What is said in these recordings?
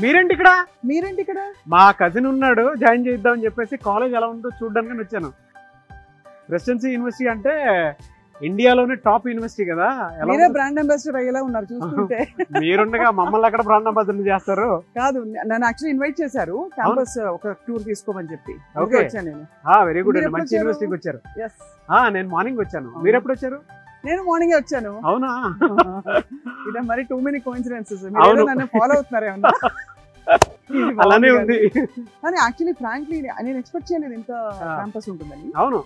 మీరేంటి ఇక్కడ? మీరేంటి ఇక్కడ? మా కజిన్ ఉన్నాడు, జాయిన్ చేద్దాం అని చెప్పేసి కాలేజ్ ఎలా ఉందో చూడడానికి వచ్చాను. ప్రెసిడెన్సీ యూనివర్సిటీ అంటే ఇండియాలోనే టాప్ యూనివర్సిటీ కదా. మీరే బ్రాండ్ అంబాసిడర్ అయ్యేలా ఉన్నారు చూస్తుంటే. మీరుండగా మమ్మల్ని అక్కడ బ్రాండ్ అంబాసిడర్ చేస్తారు. కాదు, నన్ను యాక్చువల్లీ ఇన్వైట్ చేశారు క్యాంపస్ ఒక టూర్ తీసుకోమని చెప్పి. వచ్చాను నేను. వెరీ గుడ్ అండి, మంచి యూనివర్సిటీకి వచ్చారు. నేను మార్నింగ్ వచ్చాను. మీరు ఎప్పుడు వచ్చారు? నేను మార్నింగే వచ్చాను. అవునా? ఇదే మరి టూ మెనీ కోఇన్సిడెన్సెస్. నన్ను ఫాలో అవుతున్నారు ఏమన్నా? అలానే ఉంది. కానీ యాక్చువల్లీ ఫ్రాంక్లీ నేను ఎక్స్పెక్ట్ చేయలేదు ఇంత క్యాంపస్ ఉంటుందని. అవును,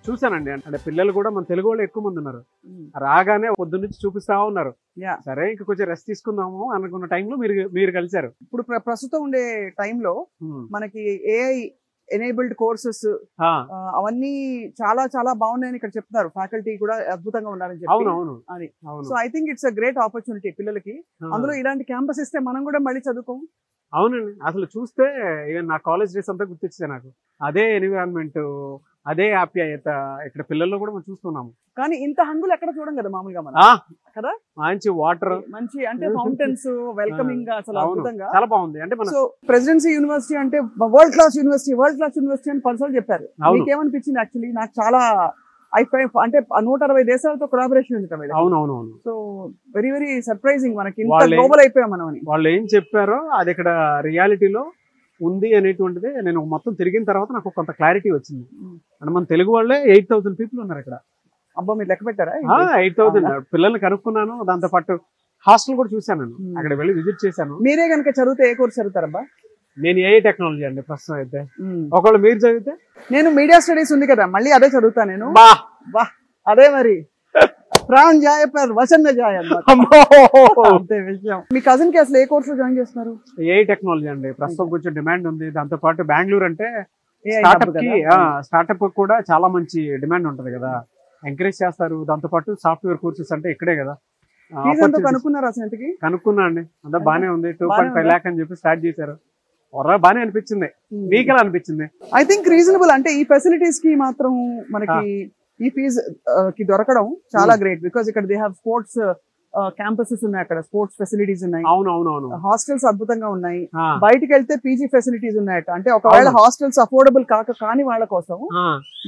చూసానండి. అంటే పిల్లలు కూడా మన తెలుగు వాళ్ళు ఎక్కువ మంది ఉన్నారు. రాగానే పొద్దు నుంచి చూపిస్తా ఉన్నారు. సరే ఇంకా కొంచెం రెస్ట్ తీసుకుందాము అనుకున్న టైంలో మీరు కలిసారు. ఇప్పుడు ప్రస్తుతం ఉండే టైంలో మనకి ఏఐ ఎనేబుల్డ్ కోర్సెస్ అవన్నీ చాలా చాలా బాగున్నాయని ఇక్కడ చెప్తున్నారు. ఫ్యాకల్టీ కూడా అద్భుతంగా ఉన్నారని చెప్పి అని. So I think it's a great opportunity పిల్లలకి. అందులో ఇలాంటి క్యాంపస్ ఇస్తే మనం కూడా మళ్ళీ చదువుకోం. అవునండి, అసలు చూస్తే నా కాలేజ్ డేస్ అంతా గుర్తొచ్చింది నాకు. అదే ఎన్విరాన్మెంట్, అదే ఆప్యాయత ఇక్కడ పిల్లల్లో కూడా మనం చూస్తున్నాము. కానీ ఇంత హంగులు ఎక్కడ చూడం కదా మామూలుగా మనం కదా. మంచి వాటర్, మంచి అంటే ఫౌంటైన్స్, వెల్కమింగ్, అసలు అద్భుతంగా చాలా బాగుంది. అంటే సో ప్రెసిడెన్సీ యూనివర్సిటీ అంటే వరల్డ్ క్లాస్ యూనివర్సిటీ అని పర్సనల్ చెప్పారు. మీకేమనిపించింది? యాక్చువల్లీ నాకు చాలా అంటే 160 దేశాలతో కొలాబరేషన్ ఉంది కదా. అవునవునవును. సో వెరీ వెరీ సర్ప్రైజింగ్, మనకి ఇంత గ్లోబల్ అయిపోయాం మనం అని. వాళ్ళు ఏం చెప్పారో అది ఇక్కడ రియాలిటీలో ఉంది అనేటువంటిది నేను మొత్తం తిరిగిన తర్వాత నాకు కొంత క్లారిటీ వచ్చింది. అంటే మన తెలుగు వాళ్ళే 8,000 పీపుల్ ఉన్నారు ఇక్కడ. అబ్బా, మీరు లెక్క పెట్టారా? 8,000 పిల్లల్ని కనుక్కున్నాను. దాంతో పాటు హాస్టల్ కూడా చూసాను. నేను అక్కడ వెళ్ళి విజిట్ చేశాను. మీరే కనుక చదివితే ఏ కోర్స్ చదువుతారబ్బా? నేను ఏఐ టెక్నాలజీ అండి ప్రస్తుతం అయితే. ఒకవేళ మీరు చదివితే? నేను మీడియా స్టడీస్ ఉంది కదా, మళ్ళీ అదే చదువుతా నేను. అదే మరి ప్రాణ్ జాయ్ పర్ వసన్న జాయ్ అంతే విషయం. మీ కజిన్ కి అసలు ఏ కోర్స్ లో జాయిన్ చేస్తున్నారు? ఏఐ టెక్నాలజీ అండి. ప్రస్తుతం కొంచెం డిమాండ్ ఉంది. దాంతో పాటు బెంగళూరు అంటే స్టార్ట్అప్ కూడా చాలా మంచి డిమాండ్ ఉంటది కదా, ఎంకరేజ్ చేస్తారు. దాంతో పాటు సాఫ్ట్వేర్ కోర్సెస్ అంటే ఇక్కడే కదా. కనుక్కున్నా అండి, అంతా బానే ఉంది. 2.5 lakh అని చెప్పి స్టార్ట్ చేశారు. బానే అనిపించింది. మీకు ఎలా అనిపించింది? I think reasonable. అంటే ఈ ఫెసిలిటీస్ కి మాత్రం మనకి ఈ ఫీజ్ కి దొరకడం చాలా గ్రేట్. బికాస్ ఇక్కడ దే హావ్ స్పోర్ట్స్ క్యాంపసెస్ ఉన్నాయి, అక్కడ స్పోర్ట్స్ ఫెసిలిటీస్ ఉన్నాయి. అవునవునవును. హాస్టల్స్ అద్భుతంగా ఉన్నాయి. బయటికి వెళ్తే పీజీ ఫెసిలిటీస్ ఉన్నాయట. అంటే ఒకవేళ హాస్టల్స్ అఫోర్డబుల్ కాని వాళ్ళ కోసం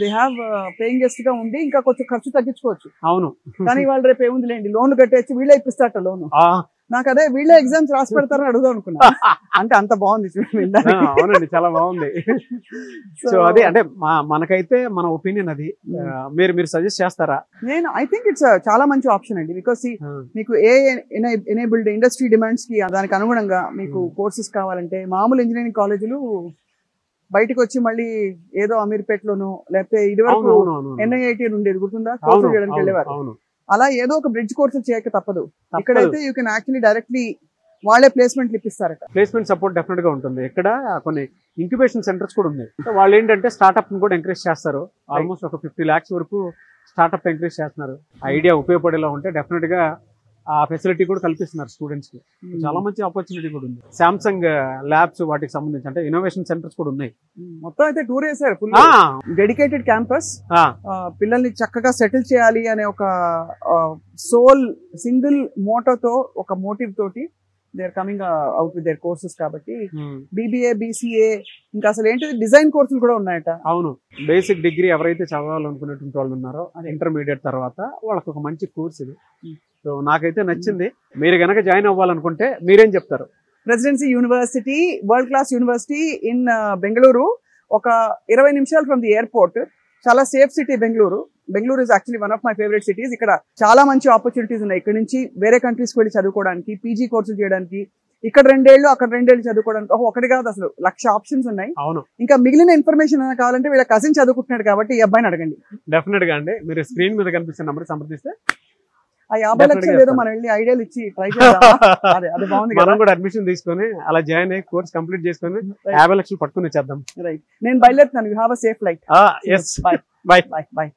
దే హ్యావ్ పేయింగ్ గెస్ట్ గా ఉండి ఇంకా కొంచెం ఖర్చు తగ్గించుకోవచ్చు. అవును. కానీ వాళ్ళు రేపు ఏముంది లేండి, లోన్లు కట్టేసి వీళ్ళే ఇప్పిస్తారట లోను. నాకు అదే వీళ్ళే ఎగ్జామ్స్ రాసి పెడతారని అడుగుదాం అనుకున్నా. అంటే అంత బాగుంది చూడండి. అవునండి, చాలా బాగుంది. సో అదే అంటే మనకైతే మన ఒపీనియన్ అది. మీరు సజెస్ట్ చేస్తారా? నేను ఐ థింక్ ఇట్స్ చాలా మంచి ఆప్షన్ అండి. బికాస్ మీకు ఏ ఎనేబుల్డ్ ఇండస్ట్రీ డిమాండ్స్ కి దానికి అనుగుణంగా మీకు కోర్సెస్ కావాలంటే మామూలు ఇంజనీరింగ్ కాలేజీలు బయటకు వచ్చి మళ్ళీ ఏదో అమీర్పేటలోనో లేకపోతే ఇదివరకు NIIT ఉండేది గుర్తుందా, కోర్సు చేయడానికి వెళ్ళేవారు. అలా ఏదో ఒక బ్రిడ్జ్ కోర్సులు చేయక తప్పదు. ఇక్కడైతే యూ కెన్ యాక్చువల్లీ డైరెక్ట్లీ వాళ్ళే ప్లేస్మెంట్ ఇప్పిస్తారట. ప్లేస్మెంట్ సపోర్ట్ డెఫినెట్ గా ఉంటుంది. ఇక్కడ కొన్ని ఇంక్యుబేషన్ సెంటర్స్ కూడా ఉన్నాయి. వాళ్ళు ఏంటంటే స్టార్ట్అప్ ని కూడా ఎంకరేజ్ చేస్తారు. ఆల్మోస్ట్ ఒక 50 lakhs వరకు స్టార్ట్అప్ ఎంకరేజ్ చేస్తున్నారు. ఐడియా ఉపయోగపడేలా ఉంటే డెఫినెట్ గా ఆ ఫెసిలిటీ కూడా కల్పిస్తున్నారు స్టూడెంట్స్ కి. చాలా మంచి ఆపర్చునిటీ కూడా ఉంది. సామ్సంగ్ ల్యాబ్స్ వాటికి సంబంధించి అంటే ఇన్నోవేషన్ సెంటర్స్ కూడా ఉన్నాయి. మొత్తం అయితే టూర్ వేసారు. Dedicated campus. పిల్లల్ని చక్కగా సెటిల్ చేయాలి అనే ఒక సోల్ సింగిల్ మోటోతో, ఒక మోటివ్ తోటి they are coming out with their courses. కాబట్టి BBA BCA ఇంకా అసలు ఏంటి డిజైన్ కోర్సులు కూడా ఉన్నాయట. అవును, బేసిక్ డిగ్రీ ఎవరైతే చదవాలనుకునేటువంటి వాళ్ళు ఉన్నారో ఇంటర్మీడియట్ తర్వాత వాళ్ళకి ఒక మంచి కోర్స్ ఇది. సో నాకైతే నచ్చింది. మీరు గనక జాయిన్ అవ్వాలనుకుంటే మీరేం చెప్తారు? Presidency university, world class university in Bengaluru. ఒక 20 నిమిషాలు ఫ్రమ్ ది ఎయిర్పోర్ట్. చాలా safe city Bengaluru. Bengaluru is actually one of my favourite cities. ఇక్కడ చాలా మంచి ఆపర్చునిటీస్ ఉన్నాయి. ఇక్కడ నుంచి వేరే కంట్రీస్కి వెళ్ళి చదువుకోవడానికి, పీజీ కోర్సులు చేయడానికి, ఇక్కడ 2 ఏళ్ళు అక్కడ 2 ఏళ్ళు చదువుకోవడానికి. ఒకటి కాదు, అసలు 1,00,000 ఆప్షన్స్ ఉన్నాయి. అవును. ఇంకా మిగిలిన ఇన్ఫర్మేషన్ కావాలంటే వీళ్ళ కజిన్ చదువుకుంటున్నాడు కాబట్టి ఈ అబ్బాయిని అడగండి. డెఫినెట్ గా అండి. మీరు స్క్రీన్ మీద కనిపిస్తున్న నెంబర్ సంప్రదిస్తే ఆ 50 లక్షలు ఏదో మనం వెళ్ళి ఐడియాలు ఇచ్చి ట్రై చేద్దాం. అదే బాగుంది. మనం కూడా అడ్మిషన్ తీసుకొని అలా జాయిన్ అయ్యి కోర్స్ కంప్లీట్ చేసుకొని 50 లక్షలు పట్టుకుని వచ్చేద్దాం. రైట్, నేను బయలుదేరుతున్నాను. You have a safe flight. Yes, bye. Bye.